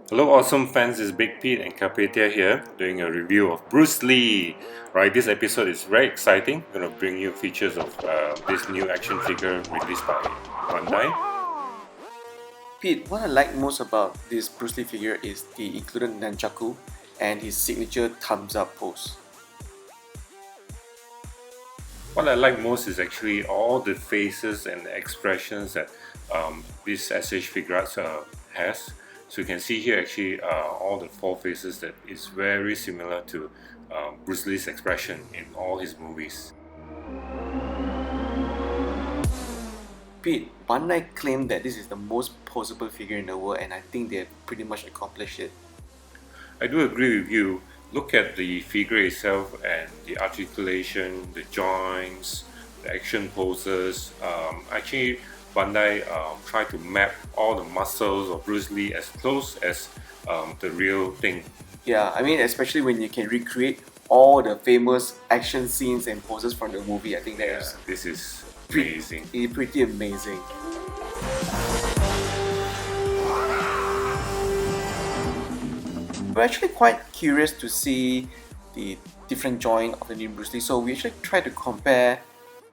Hello awesome fans, it's Big Pete and Kapetia here doing a review of Bruce Lee. Right, this episode is very exciting. I'm going to bring you features of this new action figure released by Bandai. Pete, what I like most about this Bruce Lee figure is the included nunchaku and his signature thumbs up pose. What I like most is actually all the faces and the expressions that this S.H.Figuarts has. So you can see here actually all the four faces that is very similar to Bruce Lee's expression in all his movies. Pete, Bandai claimed that this is the most posable figure in the world, and I think they have pretty much accomplished it. I do agree with you. Look at the figure itself and the articulation, the joints, the action poses. Actually, Bandai tried to map all the muscles of Bruce Lee as close as the real thing. Yeah, I mean, especially when you can recreate all the famous action scenes and poses from the movie, I think this is amazing. Pretty amazing. We're actually quite curious to see the different joint of the new Bruce Lee, so we actually tried to compare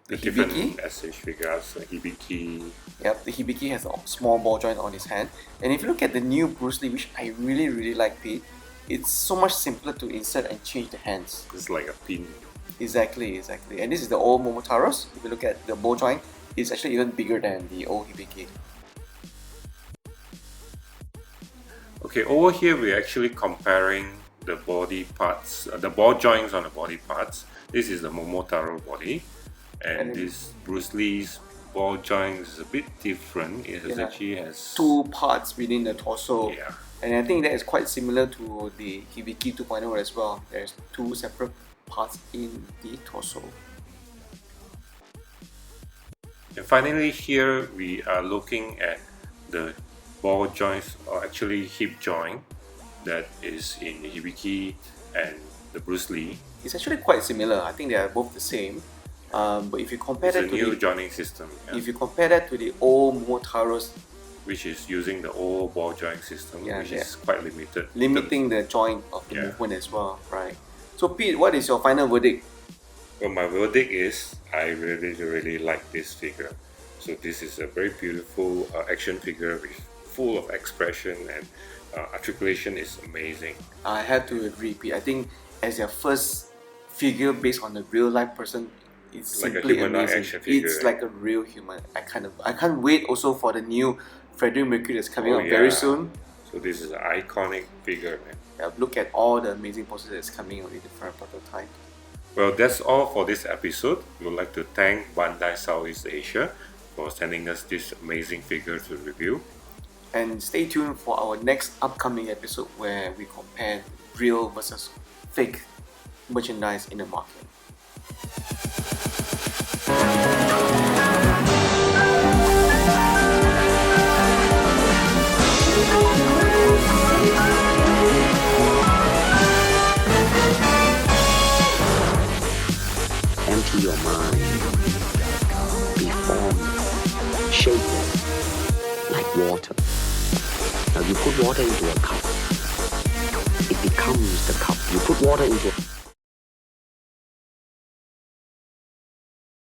the hibiki. Different S.H. figures, the hibiki. Yep, the hibiki has a small ball joint on his hand, and if you look at the new Bruce Lee, which I really like, Pete, it's so much simpler to insert and change the hands. It's like a pin. Exactly. And this is the old Momotaro's. If you look at the ball joint, it's actually even bigger than the old hibiki. Okay, over here we're actually comparing the body parts, the ball joints on the body parts. This is the Momotaro body, and this Bruce Lee's ball joint is a bit different. It actually has two parts within the torso. Yeah. And I think that is quite similar to the Hibiki 2.0 as well. There's two separate parts in the torso. And finally here we are looking at the ball joints, or actually hip joint, that is in the hibiki and the Bruce Lee. It's actually quite similar. I think they are both the same. But if you compare it's that a to new the joining system, if you compare that to the old Momotaro's, which is using the old ball joint system, which is quite limited. Limiting the joint of the movement as well, right? So Pete, what is your final verdict? Well, my verdict is I really like this figure. So this is a very beautiful action figure with full of expression, and articulation is amazing. I have to agree, Pete. I think as your first figure based on a real life person, it's like simply a human amazing. Action figure. It's like a real human. I can't wait also for the new Freddie Mercury that's coming out very soon. So this is an iconic figure, man. Yeah, look at all the amazing poses that's coming out in different prototype. Well, that's all for this episode. We would like to thank Bandai Southeast Asia for sending us this amazing figure to review. And stay tuned for our next upcoming episode where we compare real versus fake merchandise in the market. Empty your mind. Be formed, shaped like water. Now you put water into a cup, it becomes the cup. You put water into